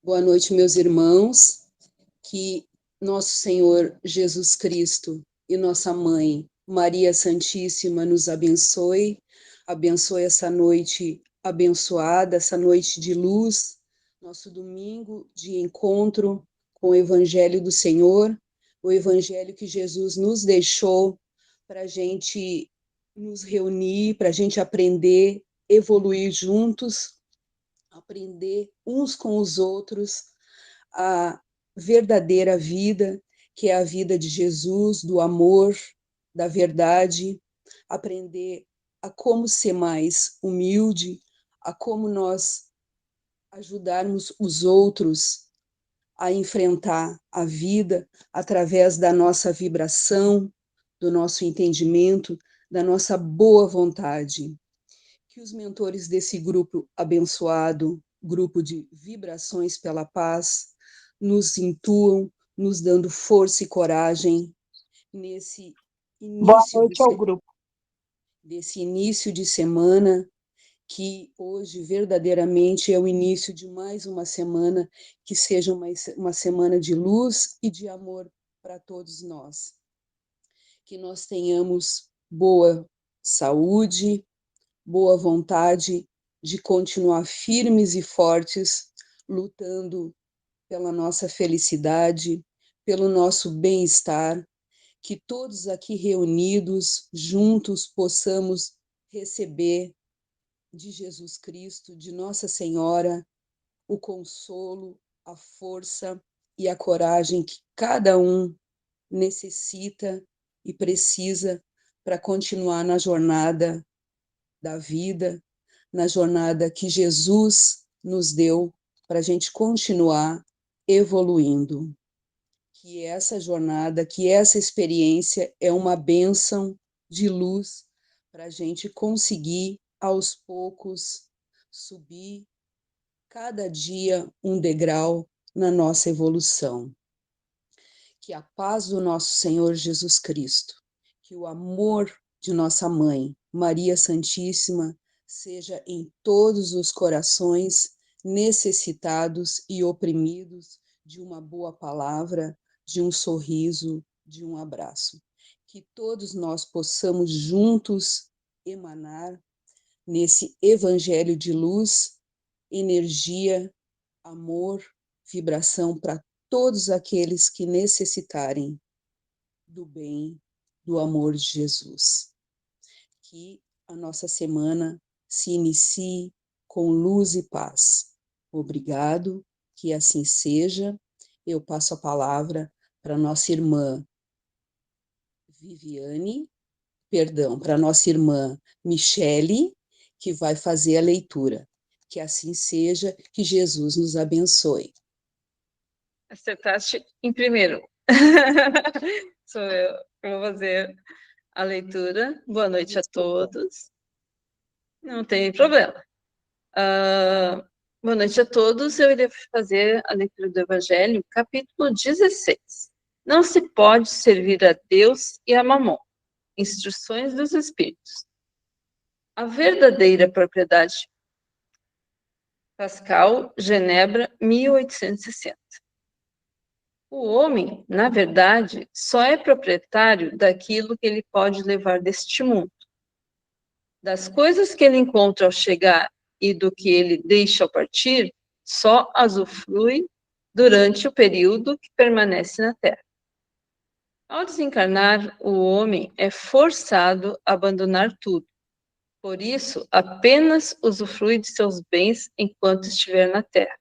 Boa noite, meus irmãos. Que nosso Senhor Jesus Cristo e nossa Mãe, Maria Santíssima, nos abençoe. Abençoe essa noite abençoada, essa noite de luz, nosso domingo de encontro com o Evangelho do Senhor, o Evangelho que Jesus nos deixou para a gente nos reunir, para a gente aprender, evoluir juntos, aprender uns com os outros a verdadeira vida, que é a vida de Jesus, do amor, da verdade, aprender a como ser mais humilde, a como nós ajudarmos os outros a enfrentar a vida através da nossa vibração, do nosso entendimento, da nossa boa vontade. Que os mentores desse grupo abençoado, grupo de vibrações pela paz, nos intuam, nos dando força e coragem nesse Boa início noite ao grupo. desse início de semana, que hoje verdadeiramente é o início de mais uma semana, que seja uma semana de luz e de amor para todos nós. Que nós tenhamos boa saúde, boa vontade de continuar firmes e fortes, lutando pela nossa felicidade, pelo nosso bem-estar, que todos aqui reunidos, juntos, possamos receber de Jesus Cristo, de Nossa Senhora, o consolo, a força e a coragem que cada um necessita e precisa para continuar na jornada da vida, na jornada que Jesus nos deu para a gente continuar evoluindo. Que essa jornada, que essa experiência é uma bênção de luz para a gente conseguir, aos poucos, subir cada dia um degrau na nossa evolução. Que a paz do nosso Senhor Jesus Cristo, que o amor de nossa Mãe, Maria Santíssima, seja em todos os corações necessitados e oprimidos de uma boa palavra, de um sorriso, de um abraço. Que todos nós possamos juntos emanar nesse evangelho de luz, energia, amor, vibração para todos aqueles que necessitarem do bem, do amor de Jesus. Que a nossa semana se inicie com luz e paz. Obrigado, que assim seja. Eu passo a palavra para nossa irmã Viviane, para nossa irmã Michele, que vai fazer a leitura. Que assim seja, que Jesus nos abençoe. Acertaste em primeiro. Sou eu vou fazer a leitura. Boa noite a todos. Não tem problema. Boa noite a todos. Eu irei fazer a leitura do Evangelho, capítulo 16. Não se pode servir a Deus e a Mamon. Instruções dos Espíritos. A verdadeira propriedade. Pascal, Genebra, 1860. O homem, na verdade, só é proprietário daquilo que ele pode levar deste mundo. Das coisas que ele encontra ao chegar e do que ele deixa ao partir, só as usufrui durante o período que permanece na Terra. Ao desencarnar, o homem é forçado a abandonar tudo. Por isso, apenas usufrui de seus bens enquanto estiver na Terra.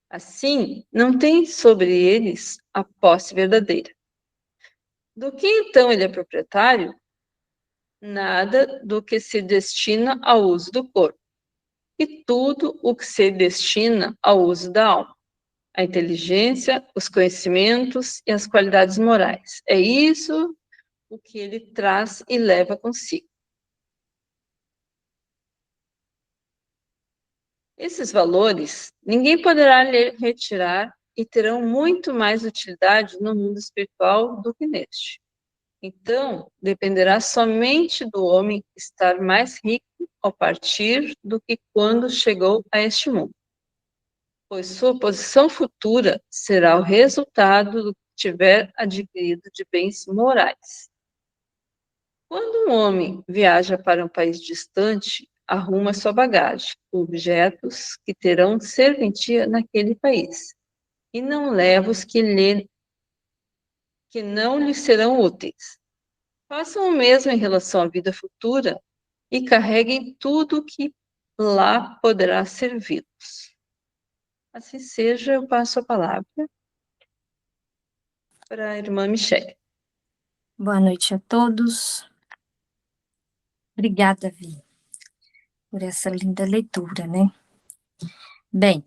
Assim, não tem sobre eles a posse verdadeira. Do que então ele é proprietário? Nada do que se destina ao uso do corpo, e tudo o que se destina ao uso da alma, a inteligência, os conhecimentos e as qualidades morais. É isso o que ele traz e leva consigo. Esses valores ninguém poderá lhe retirar e terão muito mais utilidade no mundo espiritual do que neste. Então, dependerá somente do homem estar mais rico ao partir do que quando chegou a este mundo. pois sua posição futura será o resultado do que tiver adquirido de bens morais. Quando um homem viaja para um país distante, arruma sua bagagem, objetos que terão serventia naquele país, e não leva os que não lhe serão úteis. Façam o mesmo em relação à vida futura e carreguem tudo que lá poderá servi-los. Assim seja, eu passo a palavra para a irmã Michele. Boa noite a todos. Obrigada, Vi, por essa linda leitura, né? Bem,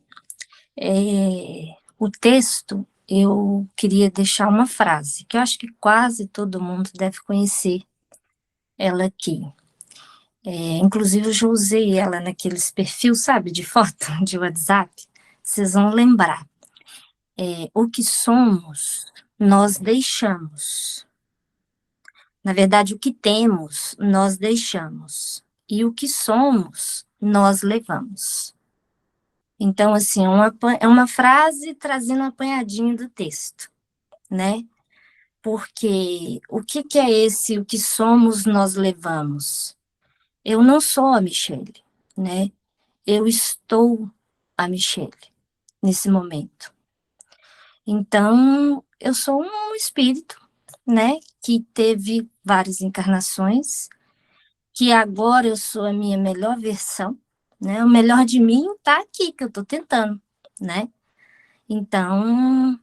o texto, eu queria deixar uma frase, que eu acho que quase todo mundo deve conhecer ela aqui. Inclusive, eu já usei ela naqueles perfis, sabe, de foto de WhatsApp. Vocês vão lembrar. O que somos, nós deixamos. Na verdade, o que temos, nós deixamos. E o que somos, nós levamos. Então, assim, é uma frase trazendo um apanhadinho do texto, né? Porque o que é esse, o que somos, nós levamos? Eu não sou a Michele, né? Eu estou a Michele nesse momento. Então, eu sou um espírito, né? Que teve várias encarnações, que agora eu sou a minha melhor versão, né? O melhor de mim está aqui, que eu estou tentando, né? Então,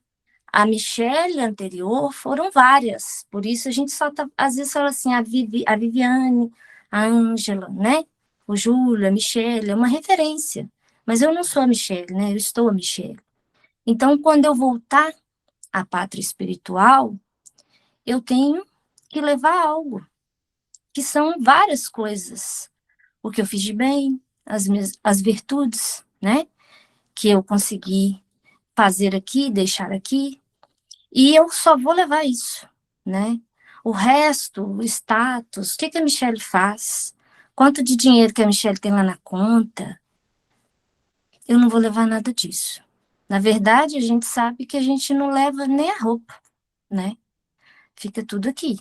a Michele anterior foram várias, por isso a gente só tá, às vezes fala assim, a Viviane, a Ângela, né? O Júlio, a Michele, é uma referência, mas eu não sou a Michele, né? Eu estou a Michele. Então, quando eu voltar à pátria espiritual, eu tenho que levar algo, que são várias coisas. O que eu fiz de bem, as virtudes, né? Que eu consegui fazer aqui, deixar aqui, e eu só vou levar isso, né? O resto, o status, o que que a Michelle faz, quanto de dinheiro que a Michelle tem lá na conta, eu não vou levar nada disso. Na verdade, a gente sabe que a gente não leva nem a roupa, né? Fica tudo aqui.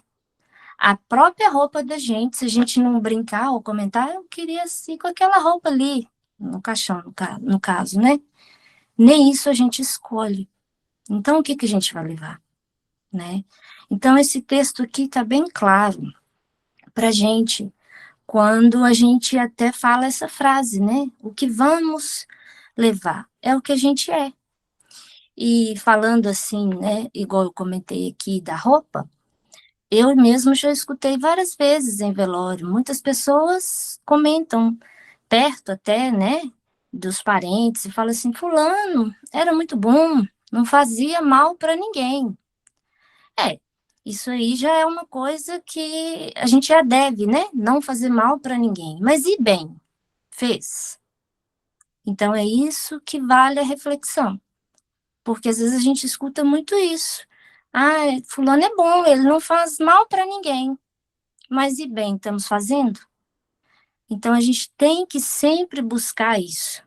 A própria roupa da gente, se a gente não brincar ou comentar, eu queria assim com aquela roupa ali, no caixão, no caso, né? Nem isso a gente escolhe. Então, o que que a gente vai levar, né? Então, esse texto aqui está bem claro para a gente, quando a gente até fala essa frase, né? O que vamos levar é o que a gente é. E falando assim, né? Igual eu comentei aqui da roupa, eu mesmo já escutei várias vezes em velório. Muitas pessoas comentam, perto até, né? Dos parentes, e falam assim: Fulano era muito bom, não fazia mal para ninguém. Isso aí já é uma coisa que a gente já deve, né? Não fazer mal para ninguém. Mas e bem? Fez. Então é isso que vale a reflexão. Porque às vezes a gente escuta muito isso. Ah, fulano é bom, ele não faz mal para ninguém. Mas e bem, estamos fazendo? Então a gente tem que sempre buscar isso.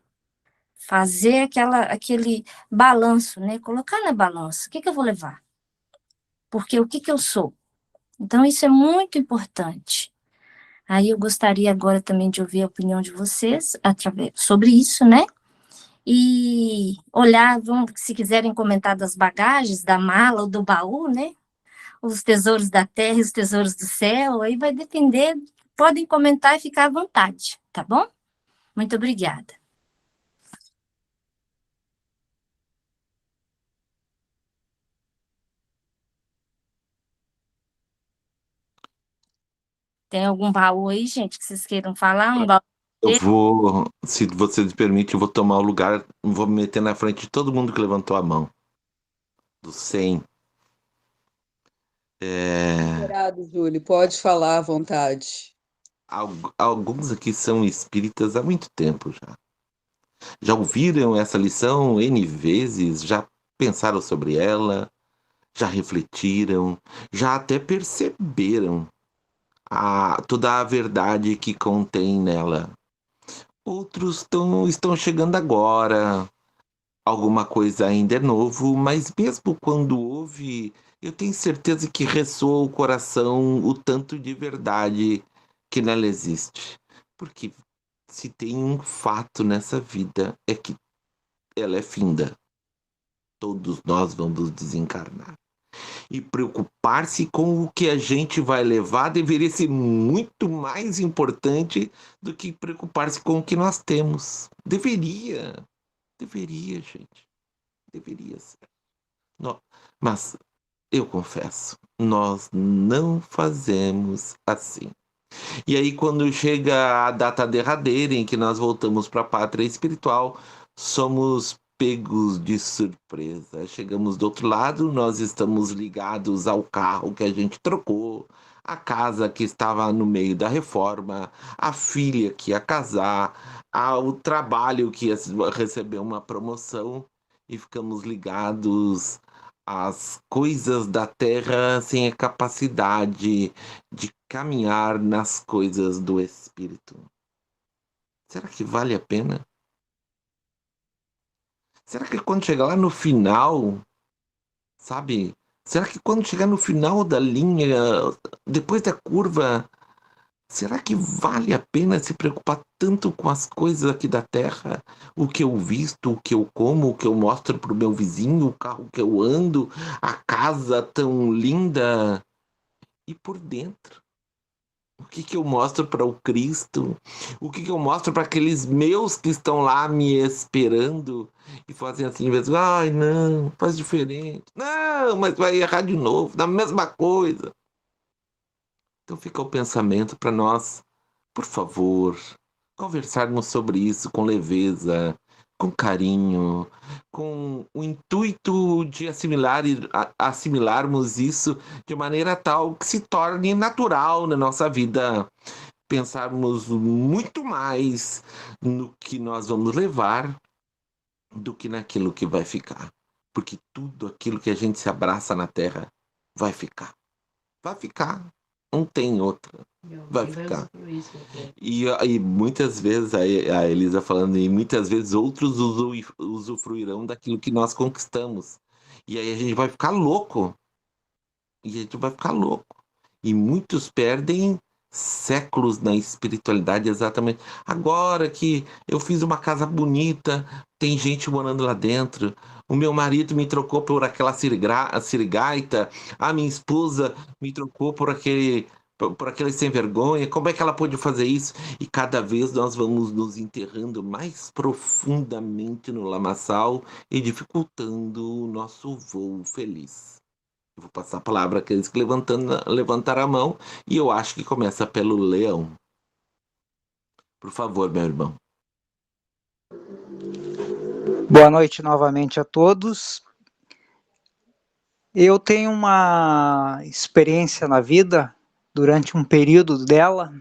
Fazer aquele balanço, né? Colocar na balança. O que que eu vou levar? Porque o que que eu sou? Então isso é muito importante. Aí eu gostaria agora também de ouvir a opinião de vocês sobre isso, né? E olhar, se quiserem comentar das bagagens, da mala ou do baú, né? Os tesouros da terra e os tesouros do céu, aí vai depender. Podem comentar e ficar à vontade, tá bom? Muito obrigada. Tem algum baú aí, gente, que vocês queiram falar? Um baú? Eu vou, se você me permite, eu vou tomar o lugar, vou me meter na frente de todo mundo que levantou a mão. Do 100. Obrigado, Júlio. Pode falar à vontade. Alguns aqui são espíritas há muito tempo já. Já ouviram essa lição N vezes, já pensaram sobre ela, já refletiram, já até perceberam toda a verdade que contém nela. Outros estão chegando agora. alguma coisa ainda é novo, mas mesmo quando ouve, eu tenho certeza que ressoa o coração o tanto de verdade que nela existe. Porque se tem um fato nessa vida é que ela é finda. Todos nós vamos desencarnar. E preocupar-se com o que a gente vai levar deveria ser muito mais importante do que preocupar-se com o que nós temos. Deveria, gente. Deveria ser. Mas eu confesso, nós não fazemos assim. E aí, quando chega a data derradeira em que nós voltamos para a pátria espiritual, somos pegos de surpresa. Chegamos do outro lado, nós estamos ligados ao carro que a gente trocou, a casa que estava no meio da reforma, a filha que ia casar, ao trabalho que ia receber uma promoção, e ficamos ligados às coisas da terra sem a capacidade de caminhar nas coisas do espírito. Será que vale a pena? Será que quando chegar lá no final, sabe? Será que quando chegar no final da linha, depois da curva, será que vale a pena se preocupar tanto com as coisas aqui da terra? O que eu visto, o que eu como, o que eu mostro pro meu vizinho, o carro que eu ando, a casa tão linda. E por dentro? O que eu mostro para o Cristo? O que eu mostro para aqueles meus que estão lá me esperando e fazem assim, de vez, ai, não, faz diferente. Não, mas vai errar de novo, na mesma coisa. Então fica o pensamento para nós, por favor, conversarmos sobre isso com leveza, com carinho, com o intuito de assimilarmos isso de maneira tal que se torne natural na nossa vida. Pensarmos muito mais no que nós vamos levar do que naquilo que vai ficar. Porque tudo aquilo que a gente se abraça na terra vai ficar. Vai ficar. Não tem outra. Vai ficar. E muitas vezes, a Elisa falando, e muitas vezes outros usufruirão daquilo que nós conquistamos. E aí a gente vai ficar louco. E muitos perdem séculos na espiritualidade exatamente. Agora que eu fiz uma casa bonita, tem gente morando lá dentro. O meu marido me trocou por aquela sirigaita, a minha esposa me trocou por aquele sem vergonha. Como é que ela pôde fazer isso? E cada vez nós vamos nos enterrando mais profundamente no lamaçal e dificultando o nosso voo feliz. Eu vou passar a palavra àqueles que levantaram a mão, e eu acho que começa pelo Leão. Por favor, meu irmão. Boa noite novamente a todos. Eu tenho uma experiência na vida, durante um período dela,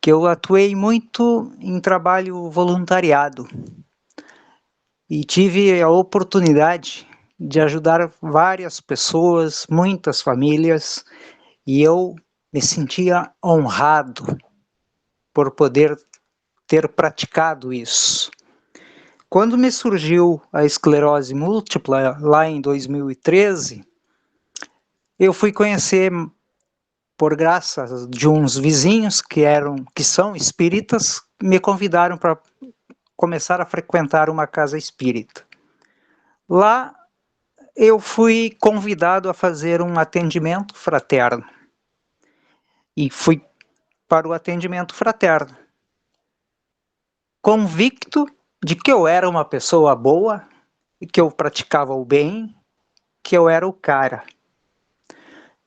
que eu atuei muito em trabalho voluntariado. E tive a oportunidade de ajudar várias pessoas, muitas famílias, e eu me sentia honrado por poder ter praticado isso. Quando me surgiu a esclerose múltipla, lá em 2013, eu fui conhecer, por graça de uns vizinhos que são espíritas, me convidaram para começar a frequentar uma casa espírita. Lá eu fui convidado a fazer um atendimento fraterno. E fui para o atendimento fraterno, convicto de que eu era uma pessoa boa, que eu praticava o bem, que eu era o cara.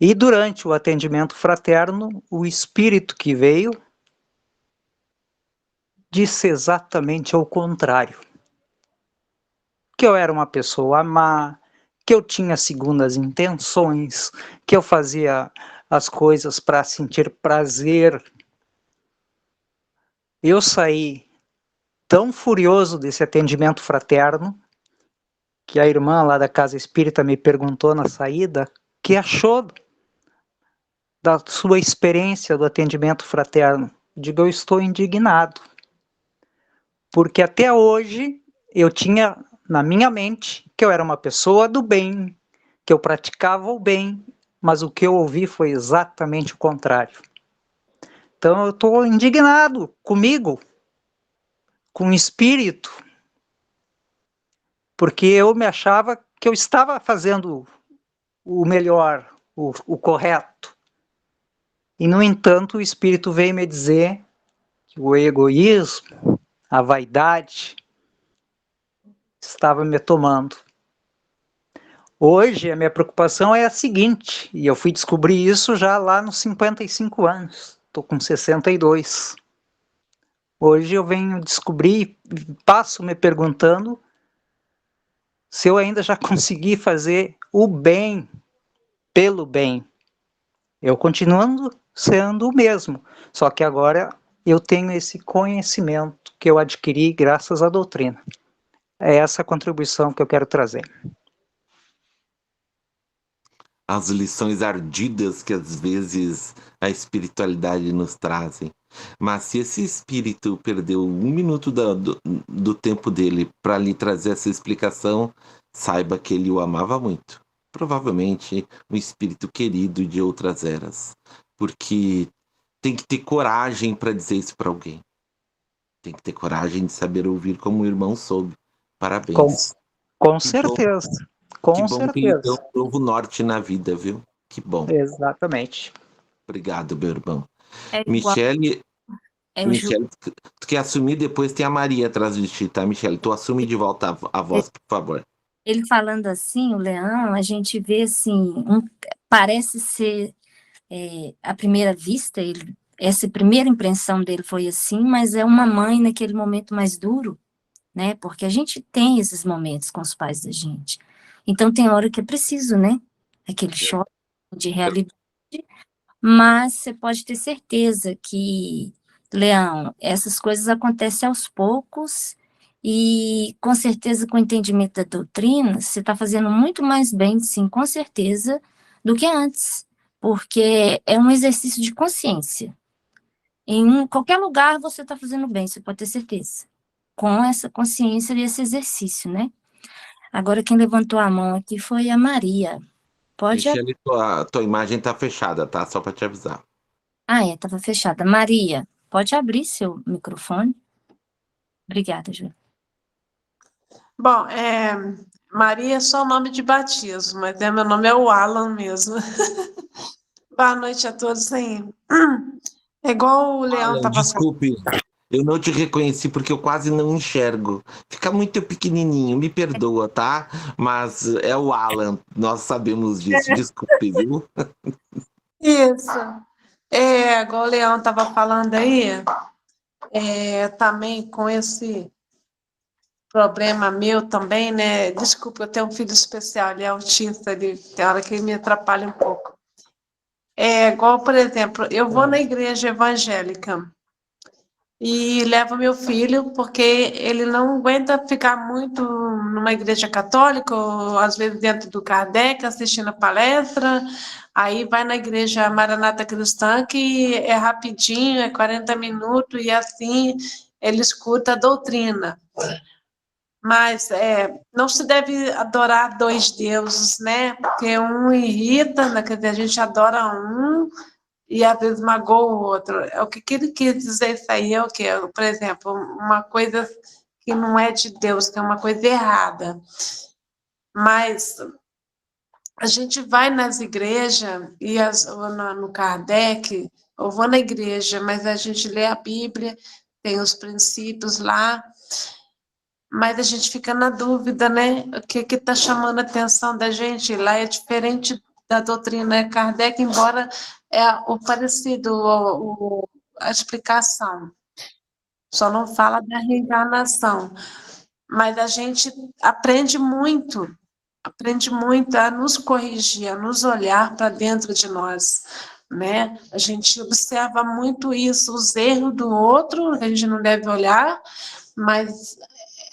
E durante o atendimento fraterno, o espírito que veio disse exatamente ao contrário. Que eu era uma pessoa má, que eu tinha segundas intenções, que eu fazia as coisas para sentir prazer. Eu saí tão furioso desse atendimento fraterno, que a irmã lá da casa espírita me perguntou na saída o que achou da sua experiência do atendimento fraterno. Digo, eu estou indignado, porque até hoje eu tinha na minha mente que eu era uma pessoa do bem, que eu praticava o bem, mas o que eu ouvi foi exatamente o contrário. Então eu estou indignado comigo, com o espírito, porque eu me achava que eu estava fazendo o melhor, o correto. E, no entanto, o espírito veio me dizer que o egoísmo, a vaidade, estava me tomando. Hoje, a minha preocupação é a seguinte, e eu fui descobrir isso já lá nos 55 anos, estou com 62. Hoje eu venho descobrir, passo me perguntando se eu ainda já consegui fazer o bem pelo bem. Eu continuando sendo o mesmo, só que agora eu tenho esse conhecimento que eu adquiri graças à doutrina. É essa a contribuição que eu quero trazer. As lições ardidas que às vezes a espiritualidade nos trazem. Mas se esse espírito perdeu 1 minuto do tempo dele para lhe trazer essa explicação, saiba que ele o amava muito. Provavelmente um espírito querido de outras eras. Porque tem que ter coragem para dizer isso para alguém. Tem que ter coragem de saber ouvir como o irmão soube. Parabéns. Com Que bom. certeza. Que Com bom que lhe deu certeza. um novo norte na vida, viu? Que bom. Exatamente. Obrigado, meu irmão. É igual. Michele, É o Ju- Michele, tu quer assumir, depois tem a Maria atrás de ti, tá, Michele? Tu assume de volta a voz, por favor. Ele falando assim, o Leão, a gente vê assim, parece ser à primeira vista, essa primeira impressão dele foi assim, mas é uma mãe naquele momento mais duro, né? Porque a gente tem esses momentos com os pais da gente. Então tem hora que é preciso, né? Aquele choque de realidade, mas você pode ter certeza que, Leão, essas coisas acontecem aos poucos e, com certeza, com o entendimento da doutrina, você está fazendo muito mais bem, sim, com certeza, do que antes, porque é um exercício de consciência. Em qualquer lugar você está fazendo bem, você pode ter certeza, com essa consciência e esse exercício, né? Agora, quem levantou a mão aqui foi a Maria. Pode. Michele, tua imagem tá fechada, tá? Só para te avisar. Estava fechada. Maria, pode abrir seu microfone? Obrigada, Ju. Bom, Maria é só nome de batismo, mas meu nome é o Alan mesmo. Boa noite a todos aí. É igual o Leão Alan, estava falando. desculpe, eu não te reconheci porque eu quase não enxergo. Fica muito pequenininho, me perdoa, tá? Mas é o Alan, nós sabemos disso. Desculpe, viu? Isso. Igual o Leão estava falando aí, também com esse problema meu também, né? Desculpa, eu tenho um filho especial, ele é autista, tem hora que ele me atrapalha um pouco. Igual, por exemplo, eu vou na igreja evangélica e levo meu filho porque ele não aguenta ficar muito numa igreja católica, ou às vezes dentro do Kardec, assistindo a palestra, aí vai na igreja Maranata Cristã, que é rapidinho, é 40 minutos, e assim ele escuta a doutrina. Mas não se deve adorar dois deuses, né? Porque um irrita, né? Quer dizer, a gente adora um e às vezes magoa o outro. O que ele quis dizer isso aí é o quê? Por exemplo, uma coisa que não é de Deus, que é uma coisa errada. Mas a gente vai nas igrejas, ou no Kardec, ou vou na igreja, mas a gente lê a Bíblia, tem os princípios lá, mas a gente fica na dúvida, né? O que está chamando a atenção da gente? Lá é diferente da doutrina Kardec, embora o parecido, a explicação. Só não fala da reencarnação. Mas a gente aprende muito a nos corrigir, a nos olhar para dentro de nós, né? A gente observa muito isso, os erros do outro, a gente não deve olhar, mas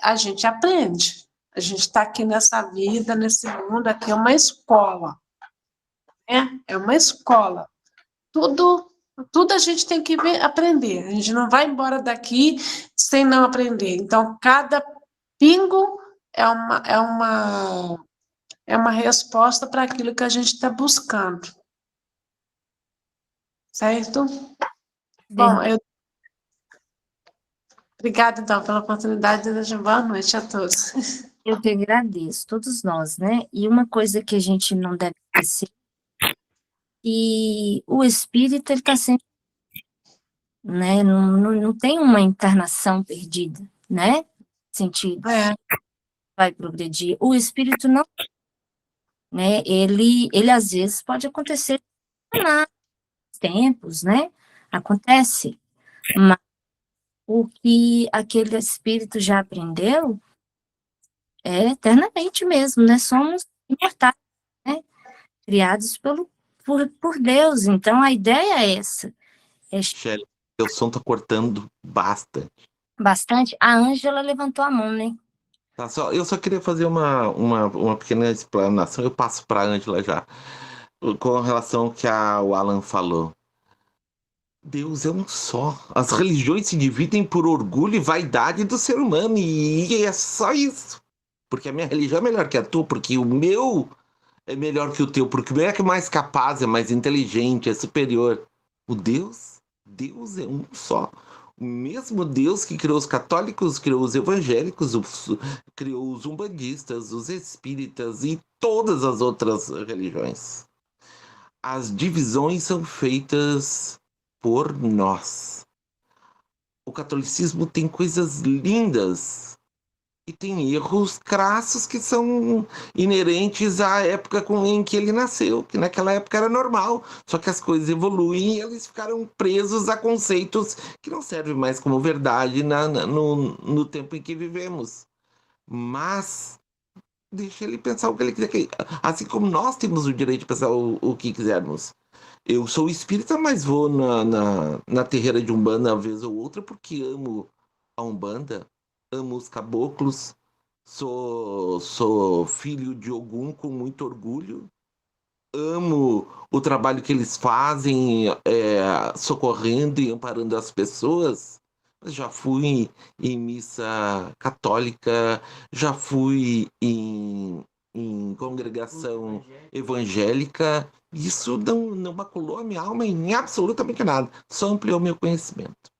a gente aprende. A gente está aqui nessa vida, nesse mundo, aqui é uma escola. Né? É uma escola. Tudo a gente tem que aprender. A gente não vai embora daqui sem não aprender. Então, cada pingo é uma resposta para aquilo que a gente está buscando. Certo? Bom, obrigada, então, pela oportunidade de desejar boa noite a todos. Eu que agradeço, todos nós, né? E uma coisa que a gente não deve esquecer, que o espírito, ele está sempre, né? Não tem uma encarnação perdida, né? Sentido, vai progredir. O espírito não, né? Ele às vezes pode acontecer nos tempos, né? Acontece, mas o que aquele espírito já aprendeu é eternamente mesmo, né? Somos imortais, né? Criados por Deus. Então, a ideia é essa. Shelly, seu som tá cortando bastante. Bastante. A Ângela levantou a mão, né? Tá, eu só queria fazer uma pequena explanação, eu passo para a Ângela já, com relação ao que o Alan falou. Deus é um só. As religiões se dividem por orgulho e vaidade do ser humano, e é só isso. Porque a minha religião é melhor que a tua, porque o meu é melhor que o teu, porque o meu é mais capaz, é mais inteligente, é superior. Deus é um só. O mesmo Deus que criou os católicos, criou os evangélicos, criou os umbandistas, os espíritas e todas as outras religiões. As divisões são feitas por nós. O catolicismo tem coisas lindas e tem erros crassos que são inerentes à época em que ele nasceu, que naquela época era normal, só que as coisas evoluem e eles ficaram presos a conceitos que não servem mais como verdade no tempo em que vivemos. Mas deixa ele pensar o que ele quiser, assim como nós temos o direito de pensar o que quisermos. Eu sou espírita, mas vou na terreira de Umbanda uma vez ou outra porque amo a Umbanda, amo os caboclos, sou filho de Ogum com muito orgulho, amo o trabalho que eles fazem, socorrendo e amparando as pessoas. Já fui em missa católica, já fui em congregação evangélica. Isso não maculou a minha alma em absolutamente nada, só ampliou meu conhecimento.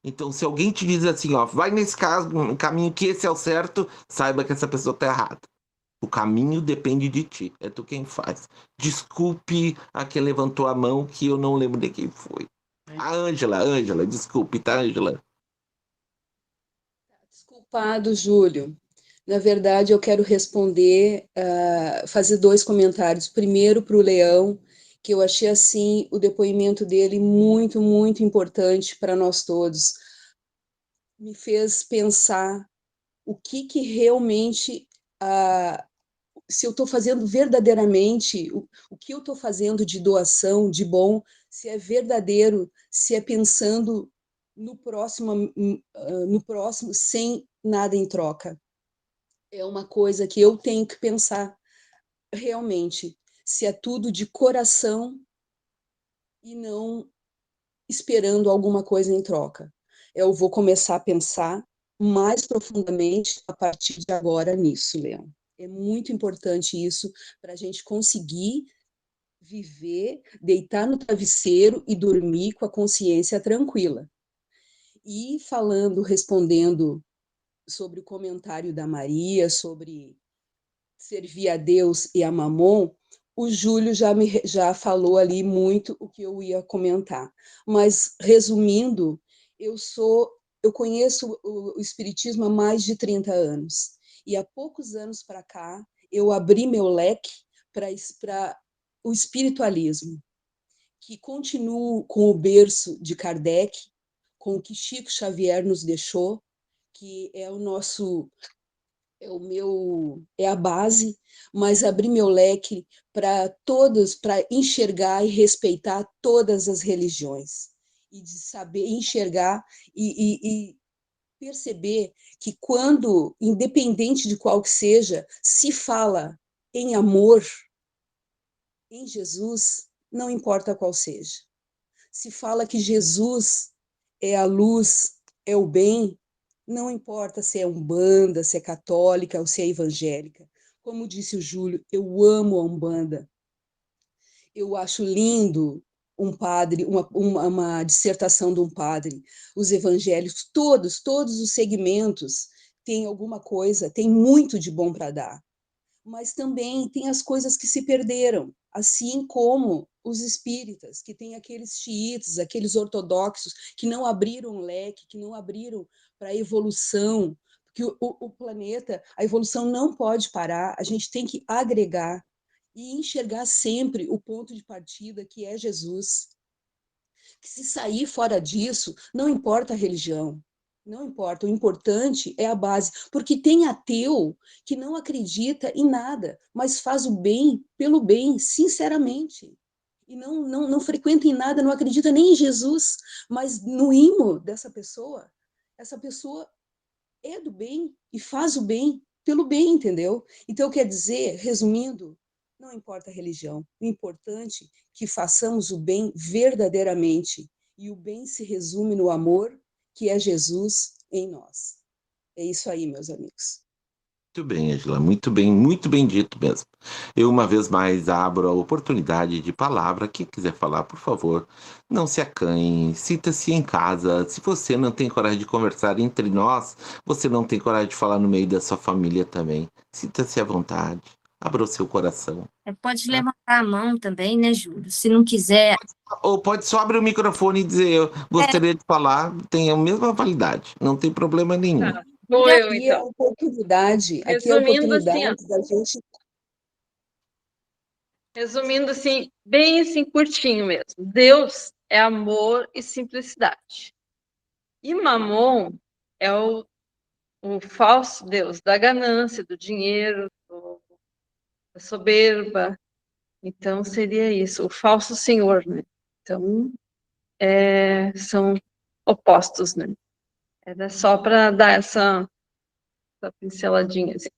Então, se alguém te diz assim, ó, vai nesse caminho que esse é o certo, saiba que essa pessoa está errada. O caminho depende de ti, é tu quem faz. Desculpe a quem levantou a mão, que eu não lembro de quem foi. A Ângela, desculpe, tá, Ângela? Desculpado, Júlio. Na verdade, eu quero responder, fazer dois comentários. Primeiro, para o Leão, que eu achei assim o depoimento dele muito, muito importante para nós todos. Me fez pensar o que realmente, se eu estou fazendo verdadeiramente, o que eu estou fazendo de doação, de bom, se é verdadeiro, se é pensando no próximo sem nada em troca. É uma coisa que eu tenho que pensar realmente, se é tudo de coração e não esperando alguma coisa em troca. Eu vou começar a pensar mais profundamente a partir de agora nisso, Leão. É muito importante isso para a gente conseguir viver, deitar no travesseiro e dormir com a consciência tranquila. E respondendo sobre o comentário da Maria, sobre servir a Deus e a Mamon, o Júlio já falou ali muito o que eu ia comentar. Mas, resumindo, eu conheço o Espiritismo há mais de 30 anos. E há poucos anos para cá, eu abri meu leque para o espiritualismo, que continuo com o berço de Kardec, com o que Chico Xavier nos deixou, que é é a base, mas abrir meu leque para todos, para enxergar e respeitar todas as religiões e de saber enxergar e perceber que quando, independente de qual que seja, se fala em amor, em Jesus, não importa qual seja. Se fala que Jesus é a luz, é o bem, Não importa se é umbanda, se é católica ou se é evangélica. Como disse o Júlio, eu amo a Umbanda. Eu acho lindo um padre, uma dissertação de um padre. Os evangélicos, todos os segmentos têm alguma coisa, tem muito de bom para dar. Mas também tem as coisas que se perderam, assim como os espíritas, que tem aqueles xiitas, aqueles ortodoxos que não abriram o leque, que não abriram para a evolução, porque o planeta, a evolução não pode parar, a gente tem que agregar e enxergar sempre o ponto de partida, que é Jesus. Que se sair fora disso, não importa a religião, não importa, o importante é a base, porque tem ateu que não acredita em nada, mas faz o bem pelo bem, sinceramente. E não frequenta em nada, não acredita nem em Jesus, mas no ímã dessa pessoa, essa pessoa é do bem e faz o bem pelo bem, entendeu? Então, quer dizer, resumindo, não importa a religião, o importante é que façamos o bem verdadeiramente. E o bem se resume no amor, que é Jesus em nós. É isso aí, meus amigos. Muito bem, Angela, muito bem dito mesmo. Eu, uma vez mais, abro a oportunidade de palavra. Quem quiser falar, por favor, não se acanhe, sinta-se em casa. Se você não tem coragem de conversar entre nós, você não tem coragem de falar no meio da sua família também. Sinta-se à vontade, abra o seu coração. Pode Tá? levantar a mão também, né, Júlio? Se não quiser. Ou pode só abrir o microfone e dizer, eu gostaria de falar, tem a mesma validade, não tem problema nenhum. Tá, vou eu Aqui é a então. oportunidade, aqui é a Resumindo assim, ó, oportunidade da gente. resumindo assim, bem assim, curtinho mesmo. Deus é amor e simplicidade. E Mamon é o falso Deus da ganância, do dinheiro, da soberba. Então, seria isso, o falso senhor, né? Então, são opostos, né? Era só para dar essa pinceladinha, assim.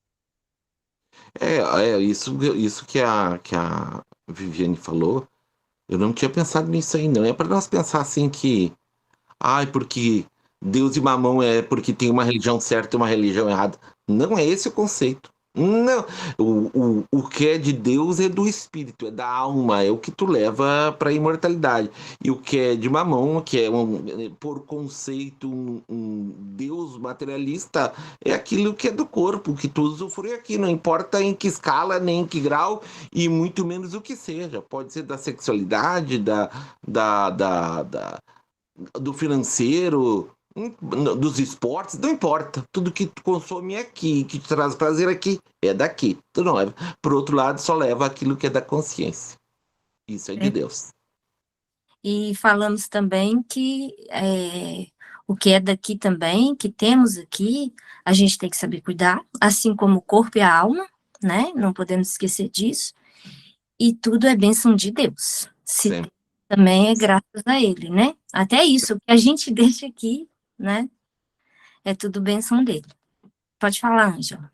Isso que a Viviane falou, eu não tinha pensado nisso aí, não. É para nós pensar assim que, porque Deus e Mamão é porque tem uma religião certa e uma religião errada. Não é esse o conceito. Não. O que é de Deus é do espírito, é da alma, é o que tu leva para a imortalidade. E o que é de Mamão, que é por conceito um Deus materialista, é aquilo que é do corpo, que tu usufrui aqui, não importa em que escala, nem em que grau, e muito menos o que seja. Pode ser da sexualidade, do financeiro, dos esportes, não importa. Tudo que tu consome é aqui, que te traz prazer aqui, é daqui. Tu não leva. Por outro lado, só leva aquilo que é da consciência. Isso é de Deus. E falamos também que o que é daqui também, que temos aqui, a gente tem que saber cuidar, assim como o corpo e a alma, né? Não podemos esquecer disso. E tudo é bênção de Deus. Se Sim. também é graças a Ele, né? Até isso, o que a gente deixa aqui, né? É tudo bênção dele. Pode falar, Ângela.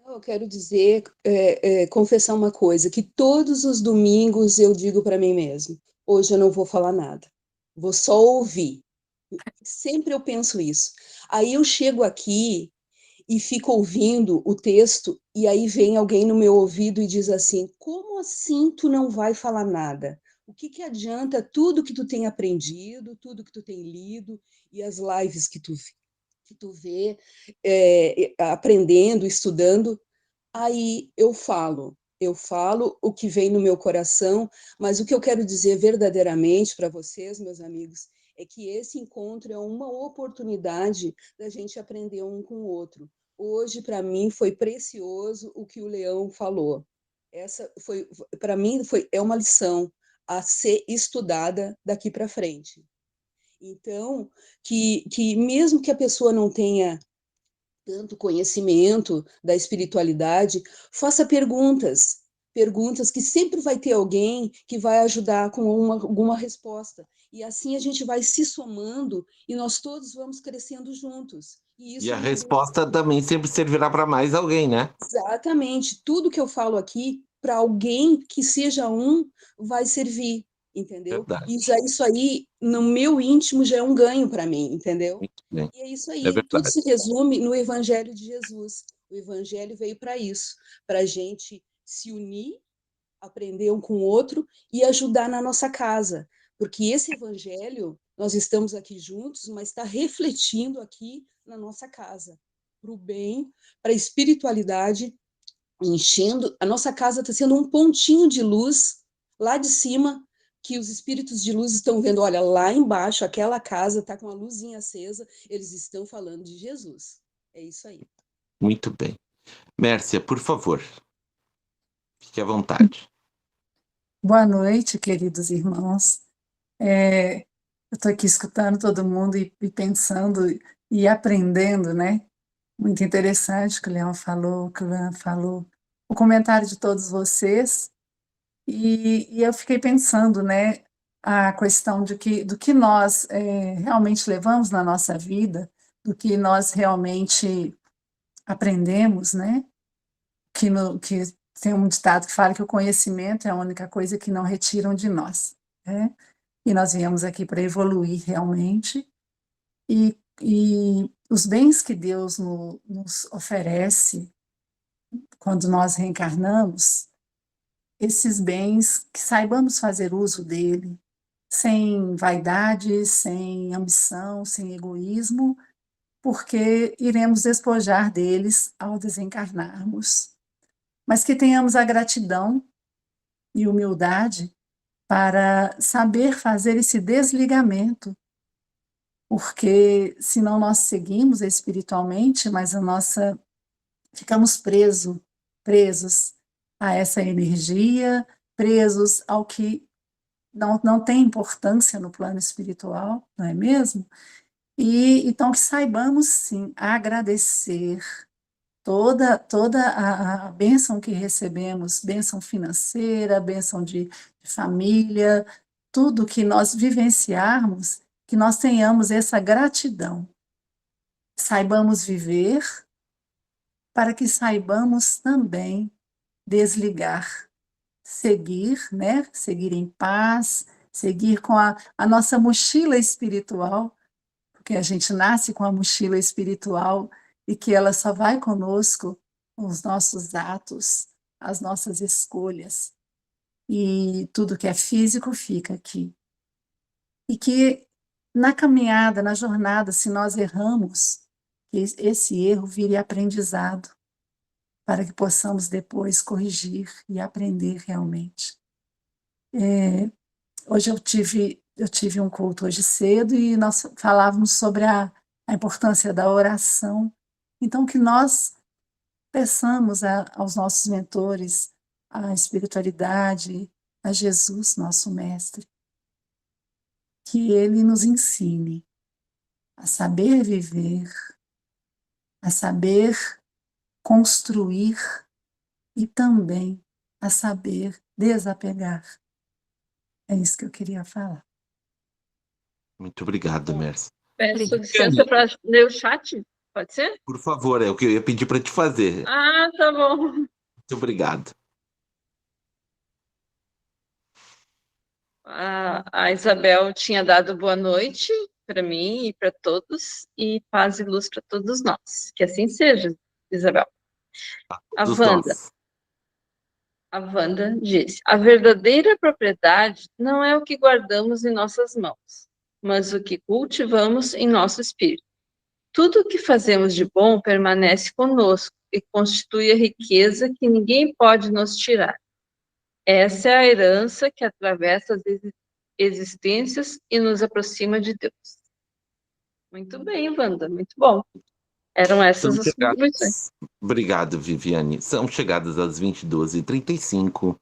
Eu quero dizer, confessar uma coisa, que todos os domingos eu digo para mim mesmo, hoje eu não vou falar nada, vou só ouvir. Sempre eu penso isso. Aí eu chego aqui e fico ouvindo o texto, e aí vem alguém no meu ouvido e diz assim, como assim tu não vai falar nada? O que adianta tudo que tu tem aprendido, tudo que tu tem lido, e as lives que tu vê, aprendendo, estudando? Aí eu falo o que vem no meu coração, mas o que eu quero dizer verdadeiramente para vocês, meus amigos, é que esse encontro é uma oportunidade da gente aprender um com o outro. Hoje, para mim, foi precioso o que o Leão falou. Essa foi, para mim, é uma lição a ser estudada daqui para frente. Então, que mesmo que a pessoa não tenha tanto conhecimento da espiritualidade, faça perguntas que sempre vai ter alguém que vai ajudar com alguma resposta. E assim a gente vai se somando e nós todos vamos crescendo juntos. E isso E a é uma resposta também sempre servirá para mais alguém, né? Exatamente. Tudo que eu falo aqui, para alguém que seja um, vai servir. entendeu? Verdade. E já isso aí, no meu íntimo, já é um ganho para mim, entendeu? Muito bem. E é isso É aí, tudo verdade. se resume no Evangelho de Jesus. O Evangelho veio para isso, para a gente se unir, aprender um com o outro e ajudar na nossa casa. Porque esse Evangelho, nós estamos aqui juntos, mas está refletindo aqui na nossa casa, para o bem, para a espiritualidade, enchendo. A nossa casa está sendo um pontinho de luz lá de cima, que os espíritos de luz estão vendo. Olha, lá embaixo, aquela casa está com a luzinha acesa, eles estão falando de Jesus. É isso aí. Muito bem. Mércia, por favor, fique à vontade. Boa noite, queridos irmãos. Eu estou aqui escutando todo mundo e pensando e aprendendo, né? Muito interessante o que o Leão falou, o que o Leão falou, o comentário de todos vocês. E eu fiquei pensando, né? A questão do que nós realmente levamos na nossa vida, do que nós realmente aprendemos, né? Que tem um ditado que fala que o conhecimento é a única coisa que não retiram de nós, né? E nós viemos aqui para evoluir realmente, e os bens que Deus nos oferece quando nós reencarnamos, esses bens, que saibamos fazer uso dele, sem vaidade, sem ambição, sem egoísmo, porque iremos despojar deles ao desencarnarmos. Mas que tenhamos a gratidão e humildade para saber fazer esse desligamento, porque senão nós seguimos espiritualmente, mas ficamos presos a essa energia, presos ao que não tem importância no plano espiritual, não é mesmo? E então que saibamos sim agradecer toda a bênção que recebemos, bênção financeira, bênção de família, tudo que nós vivenciarmos, que nós tenhamos essa gratidão. Saibamos viver, para que saibamos também desligar, seguir, né? Seguir em paz, seguir com a nossa mochila espiritual, porque a gente nasce com a mochila espiritual e que ela só vai conosco com os nossos atos, as nossas escolhas. E tudo que é físico fica aqui. E que na caminhada, na jornada, se nós erramos, que esse erro vire aprendizado, para que possamos depois corrigir e aprender realmente. Hoje eu tive um culto hoje cedo e nós falávamos sobre a importância da oração. Então, que nós peçamos aos nossos mentores, à espiritualidade, a Jesus, nosso mestre, que ele nos ensine a saber viver, a saber construir e também a saber desapegar. É isso que eu queria falar. Muito obrigado, Mércia. Peço licença para ler o chat, pode ser? Por favor, é o que eu ia pedir para te fazer. Ah, tá bom. Muito obrigado. A Isabel tinha dado boa noite para mim e para todos, e paz e luz para todos nós. Que assim seja, Isabel. A Wanda disse: a verdadeira propriedade não é o que guardamos em nossas mãos, mas o que cultivamos em nosso espírito. Tudo o que fazemos de bom permanece conosco e constitui a riqueza que ninguém pode nos tirar. Essa é a herança que atravessa as existências e nos aproxima de Deus. Muito bem, Wanda, muito bom. Eram essas as contribuições. Obrigado, Viviane. São chegadas às 22h35.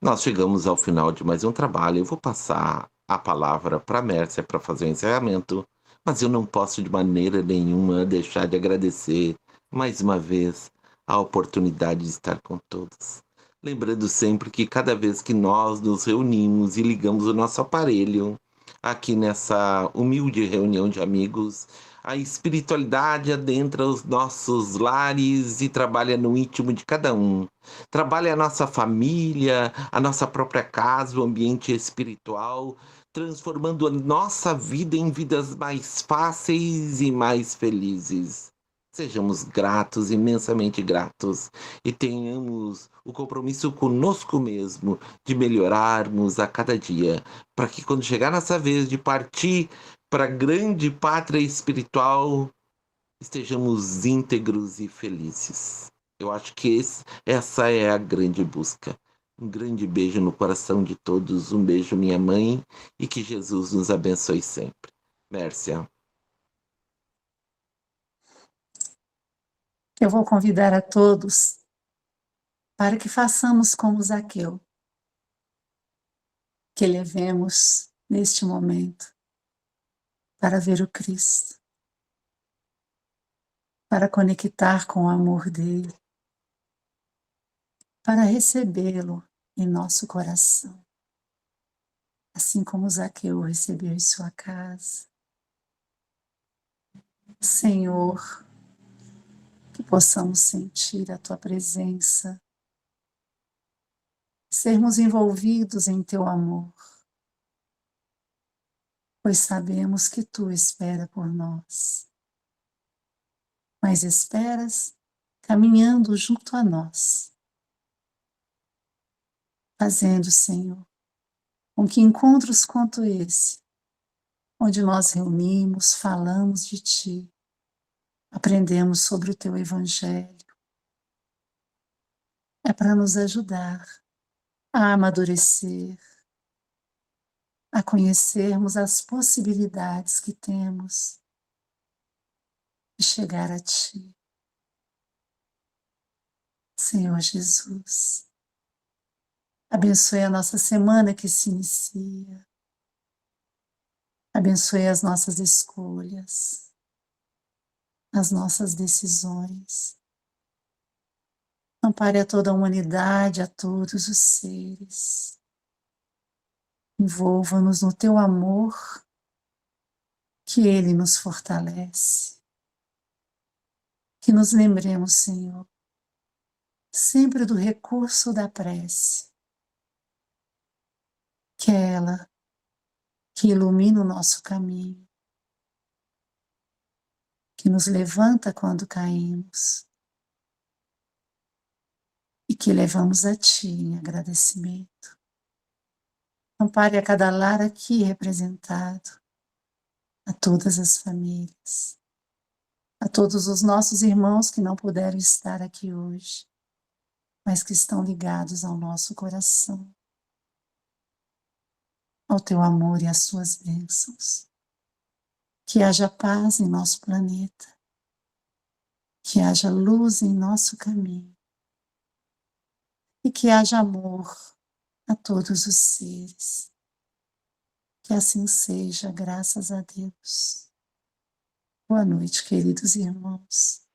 Nós chegamos ao final de mais um trabalho. Eu vou passar a palavra para a Mércia para fazer o encerramento, mas eu não posso de maneira nenhuma deixar de agradecer mais uma vez a oportunidade de estar com todos. Lembrando sempre que cada vez que nós nos reunimos e ligamos o nosso aparelho aqui nessa humilde reunião de amigos, A espiritualidade adentra os nossos lares e trabalha no íntimo de cada um. Trabalha a nossa família, a nossa própria casa, o ambiente espiritual, transformando a nossa vida em vidas mais fáceis e mais felizes. Sejamos gratos, imensamente gratos, e tenhamos o compromisso conosco mesmo de melhorarmos a cada dia, para que quando chegar nossa vez de partir para a grande pátria espiritual, estejamos íntegros e felizes. Eu acho que essa é a grande busca. Um grande beijo no coração de todos, um beijo, minha mãe, e que Jesus nos abençoe sempre. Mércia. Eu vou convidar a todos para que façamos como Zaqueu, que levemos neste momento para ver o Cristo, para conectar com o amor dele, para recebê-lo em nosso coração, assim como Zaqueu recebeu em sua casa. Senhor, que possamos sentir a tua presença, sermos envolvidos em teu amor, pois sabemos que tu espera por nós, mas esperas caminhando junto a nós, fazendo, Senhor, com que encontros quanto esse, onde nós reunimos, falamos de ti, aprendemos sobre o teu evangelho, é para nos ajudar a amadurecer, a conhecermos as possibilidades que temos de chegar a ti. Senhor Jesus, abençoe a nossa semana que se inicia, abençoe as nossas escolhas, as nossas decisões. Ampare a toda a humanidade, a todos os seres. Envolva-nos no teu amor, que ele nos fortalece. Que nos lembremos, Senhor, sempre do recurso da prece, que é ela que ilumina o nosso caminho, que nos levanta quando caímos e que levamos a ti em agradecimento. Ampare a cada lar aqui representado, a todas as famílias, a todos os nossos irmãos que não puderam estar aqui hoje, mas que estão ligados ao nosso coração, ao teu amor e às suas bênçãos. Que haja paz em nosso planeta, que haja luz em nosso caminho e que haja amor a todos os seres. Que assim seja, graças a Deus. Boa noite, queridos irmãos.